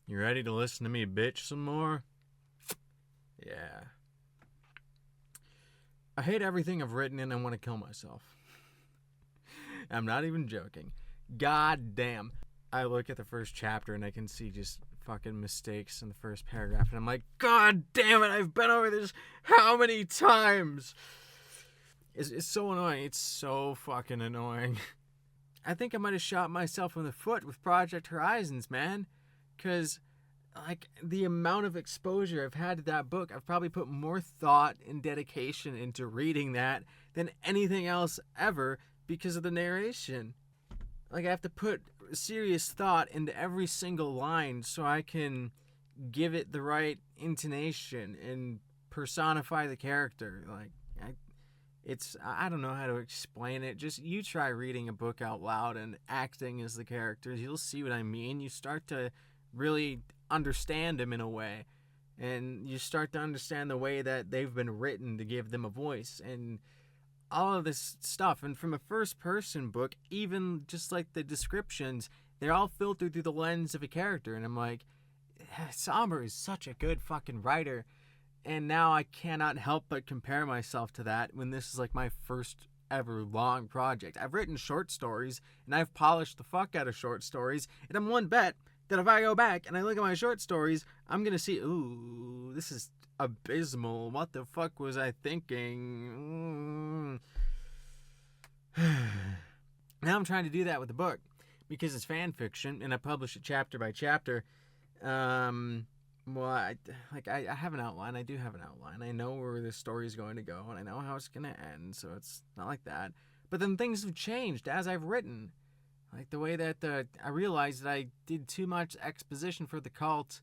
You ready to listen to me bitch some more? Yeah. I hate everything I've written and I want to kill myself. I'm not even joking. God damn. I look at the first chapter and I can see just fucking mistakes in the first paragraph and I'm like, God damn it, I've been over this how many times? It's so annoying. It's so fucking annoying. I think I might have shot myself in the foot with Project Horizons, man. Because, like, the amount of exposure I've had to that book, I've probably put more thought and dedication into reading that than anything else ever because of the narration. Like, I have to put serious thought into every single line so I can give it the right intonation and personify the character. Like, I don't know how to explain it. Just you try reading a book out loud and acting as the characters. You'll see what I mean. You start to really understand them in a way. And you start to understand the way that they've been written to give them a voice. And all of this stuff. And from a first-person book, even just like the descriptions, they're all filtered through the lens of a character. And I'm like, Somber is such a good fucking writer. And now I cannot help but compare myself to that when this is like my first ever long project. I've written short stories and I've polished the fuck out of short stories. And I'm one bet that if I go back and I look at my short stories, I'm going to see, ooh, this is abysmal. What the fuck was I thinking? Now I'm trying to do that with the book because it's fan fiction and I publish it chapter by chapter. Well, I have an outline. I do have an outline. I know where this story is going to go, and I know how it's going to end, so it's not like that. But then things have changed as I've written. Like the way that I realized that I did too much exposition for the cult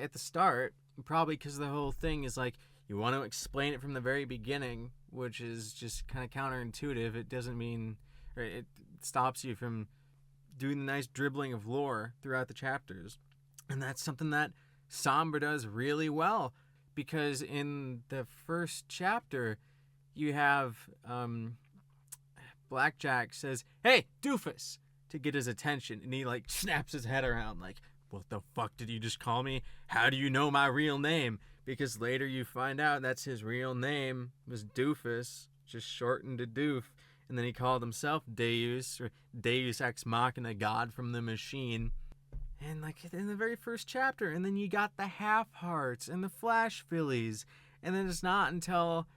at the start, probably because the whole thing is like, you want to explain it from the very beginning, which is just kind of counterintuitive. It doesn't mean, or it stops you from doing the nice dribbling of lore throughout the chapters. And that's something that Somber does really well, because in the first chapter you have Blackjack says, "Hey, doofus," to get his attention, and he like snaps his head around like, what the fuck did you just call me? How do you know my real name? Because later you find out that's his real name was Doofus, just shortened to Doof, and then he called himself Deus, or Deus Ex Machina, God from the Machine. And like in the very first chapter, and then you got the half hearts and the flash fillies, and then it's not until,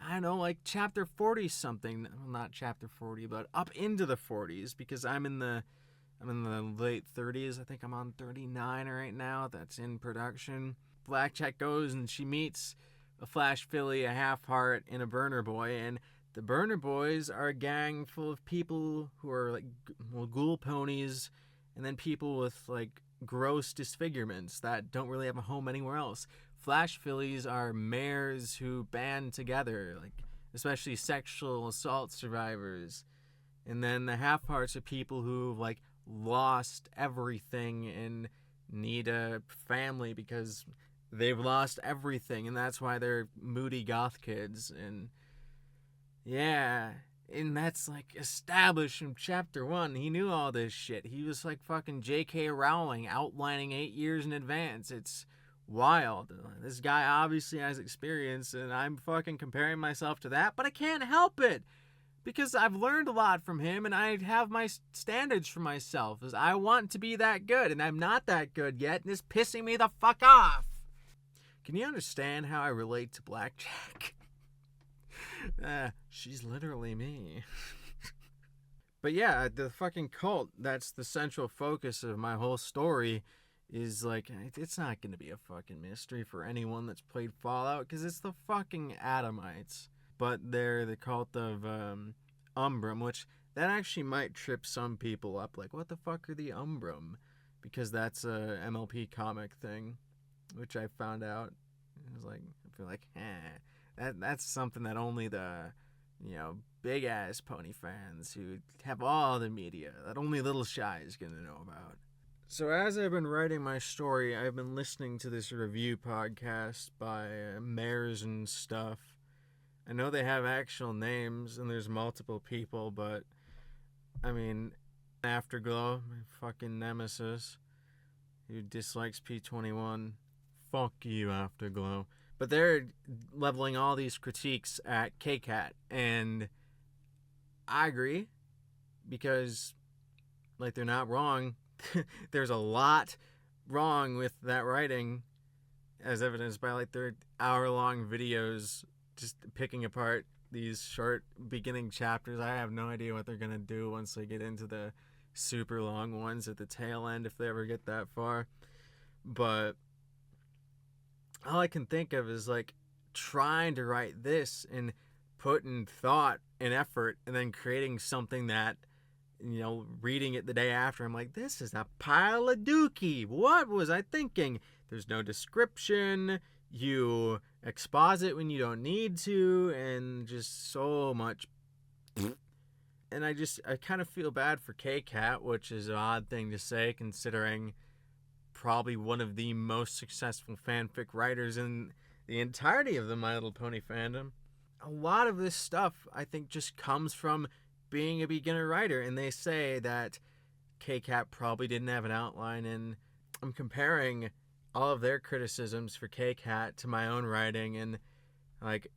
I don't know, like chapter 40 something, well, not chapter 40, but up into the 40s, because I'm in the late 30s. I think I'm on 39 right now. That's in production. Blackjack goes and she meets a flash filly, a half heart, and a burner boy, and the burner boys are a gang full of people who are like ghoul ponies, and then people with like gross disfigurements that don't really have a home anywhere else. Flash fillies are mares who band together, like especially sexual assault survivors. And then the half hearts are people who like lost everything and need a family because they've lost everything, and that's why they're moody goth kids. And yeah, and that's like established from chapter 1. He knew all this shit. He was like fucking J.K. Rowling outlining 8 years in advance. It's wild. This guy obviously has experience, and I'm fucking comparing myself to that, but I can't help it because I've learned a lot from him, and I have my standards for myself. I want to be that good, and I'm not that good yet, and it's pissing me the fuck off. Can you understand how I relate to Blackjack? She's literally me. But yeah, the fucking cult, that's the central focus of my whole story, is like, it's not going to be a fucking mystery for anyone that's played Fallout, because it's the fucking Adamites. But they're the cult of Umbrum, which that actually might trip some people up. Like, what the fuck are the Umbrum? Because that's a MLP comic thing, which I found out. I was like, I feel like, that's something that only the, big ass pony fans who have all the media, that only Little Shy is gonna know about. So as I've been writing my story, I've been listening to this review podcast by Mares and stuff. I know they have actual names and there's multiple people, but I mean, Afterglow, my fucking nemesis, who dislikes P21. Fuck you, Afterglow. But they're leveling all these critiques at KCAT, and I agree, because, like, they're not wrong. There's a lot wrong with that writing, as evidenced by, like, their hour-long videos just picking apart these short beginning chapters. I have no idea what they're gonna do once they get into the super long ones at the tail end, if they ever get that far. But all I can think of is, like, trying to write this and putting thought and effort, and then creating something that, you know, reading it the day after, I'm like, this is a pile of dookie. What was I thinking? There's no description. You exposit when you don't need to, and just so much. And I kind of feel bad for KCAT, which is an odd thing to say considering probably one of the most successful fanfic writers in the entirety of the My Little Pony fandom. A lot of this stuff, I think, just comes from being a beginner writer, and they say that KCAT probably didn't have an outline, and I'm comparing all of their criticisms for KCAT to my own writing, and, like,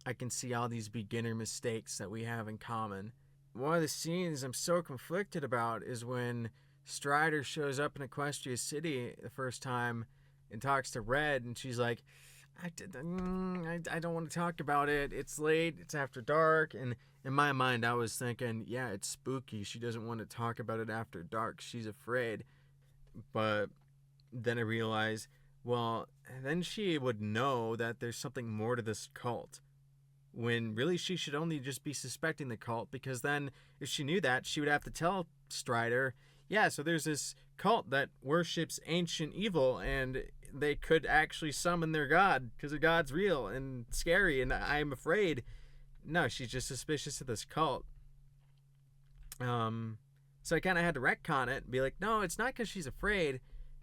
I can see all these beginner mistakes that we have in common. One of the scenes I'm so conflicted about is when Strider shows up in Equestria City the first time and talks to Red, and she's like, I don't want to talk about it. It's late. It's after dark. And in my mind, I was thinking, yeah, it's spooky. She doesn't want to talk about it after dark. She's afraid. But then I realized, well, then she would know that there's something more to this cult, when really she should only just be suspecting the cult, because then if she knew that, she would have to tell Strider, yeah, so there's this cult that worships ancient evil, and they could actually summon their god, because their god's real and scary, and I'm afraid. No, she's just suspicious of this cult. So I kind of had to retcon it and be like, no, it's not because she's afraid.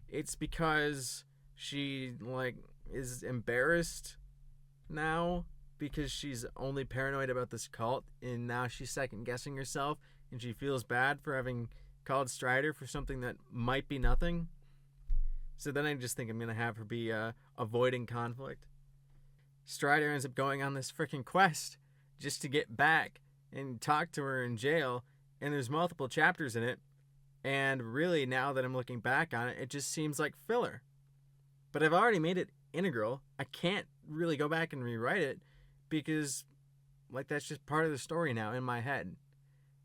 It's because she, like, is embarrassed now because she's only paranoid about this cult, and now she's second-guessing herself, and she feels bad for having called Strider for something that might be nothing. So then I just think I'm going to have her be avoiding conflict. Strider ends up going on this freaking quest just to get back and talk to her in jail, and there's multiple chapters in it, and really, now that I'm looking back on it, it just seems like filler. But I've already made it integral. I can't really go back and rewrite it, because, like, that's just part of the story now in my head.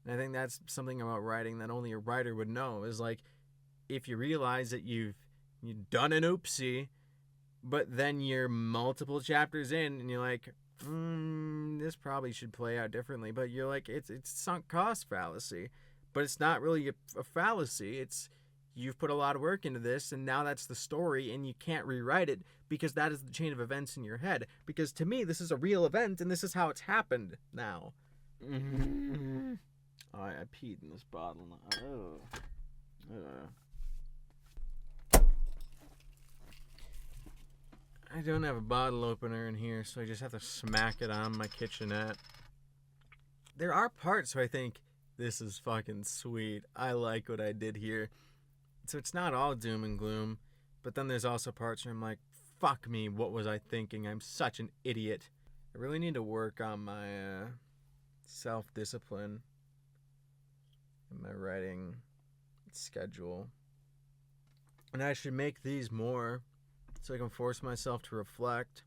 And I think that's something about writing that only a writer would know, is, like, if you realize that you've done an oopsie, but then you're multiple chapters in, and you're like, this probably should play out differently, but you're like, it's sunk cost fallacy. But it's not really a fallacy. It's, you've put a lot of work into this, and now that's the story, and you can't rewrite it, because that is the chain of events in your head. Because to me, this is a real event, and this is how it's happened now. Oh, I peed in this bottle. I don't have a bottle opener in here, so I just have to smack it on my kitchenette. There are parts where I think, this is fucking sweet. I like what I did here. So it's not all doom and gloom, but then there's also parts where I'm like, fuck me, what was I thinking? I'm such an idiot. I really need to work on my self-discipline in my writing schedule. And I should make these more so I can force myself to reflect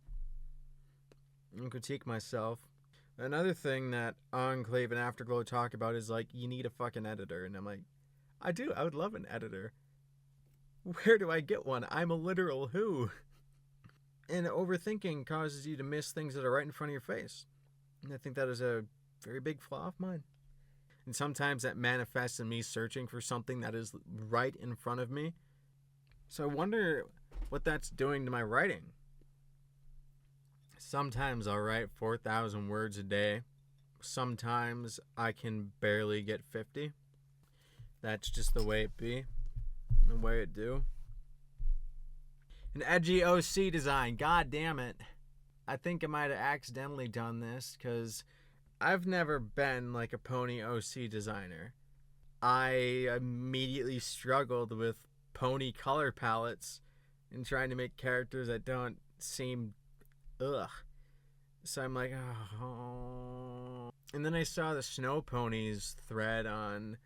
and critique myself. Another thing that Enclave and Afterglow talk about is, like, you need a fucking editor. And I'm like, I do. I would love an editor. Where do I get one? I'm a literal who? And overthinking causes you to miss things that are right in front of your face. And I think that is a very big flaw of mine. And sometimes that manifests in me searching for something that is right in front of me. So I wonder what that's doing to my writing. Sometimes I'll write 4,000 words a day. Sometimes I can barely get 50. That's just the way it be. The way it do. An edgy OC design. God damn it. I think I might have accidentally done this, because I've never been like a pony OC designer. I immediately struggled with pony color palettes and trying to make characters that don't seem ugh. So I'm like, oh. And then I saw the snow ponies thread on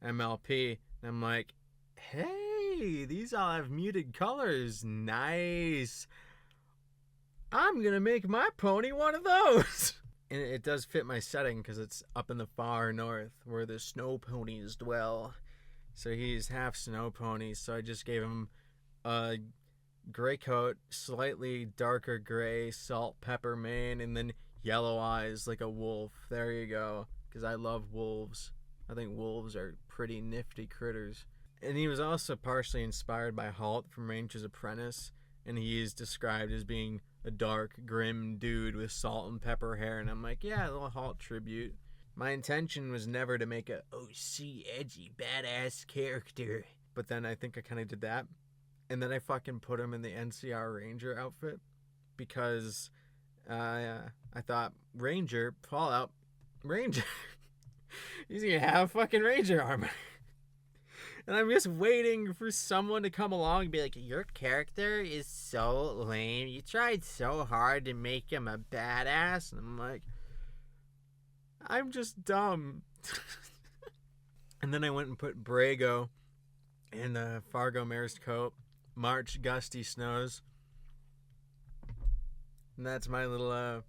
MLP, and I'm like, hey, these all have muted colors. Nice. I'm gonna make my pony one of those. And it does fit my setting because it's up in the far north where the snow ponies dwell. So he's half snow pony, so I just gave him a gray coat, slightly darker gray, salt, pepper mane, and then yellow eyes like a wolf. There you go. Because I love wolves. I think wolves are pretty nifty critters. And he was also partially inspired by Halt from Ranger's Apprentice, and he is described as being a dark, grim dude with salt and pepper hair, and I'm like, yeah, a little Halt tribute. My intention was never to make a OC, edgy, badass character, but then I think I kind of did that, and then I fucking put him in the NCR Ranger outfit, because I thought, Ranger, Fallout, Ranger, he's gonna have fucking Ranger armor. And I'm just waiting for someone to come along and be like, your character is so lame. You tried so hard to make him a badass. And I'm like, I'm just dumb. And then I went and put Brago in the Fargo Mare's coat. March gusty snows. And that's my little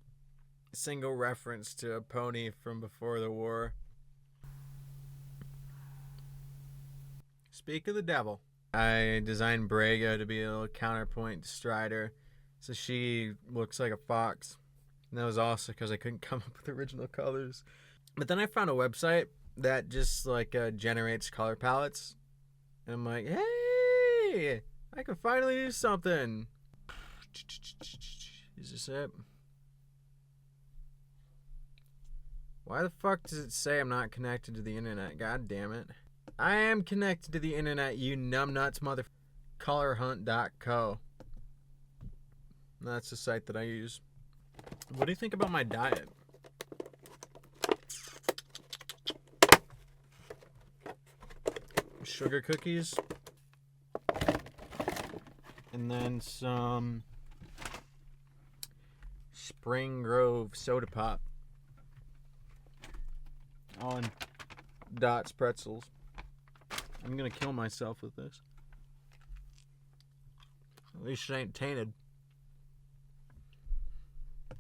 single reference to a pony from before the war. Speak of the devil. I designed Brago to be a little counterpoint to Strider, so she looks like a fox. And that was also because I couldn't come up with original colors. But then I found a website that just generates color palettes. And I'm like, hey, I can finally do something. Is this it? Why the fuck does it say I'm not connected to the internet? God damn it. I am connected to the internet, you numbnuts mother... Colorhunt.co. That's the site that I use. What do you think about my diet? Sugar cookies. And then some Spring Grove soda pop. On Dots pretzels. I'm gonna kill myself with this. At least it ain't tainted.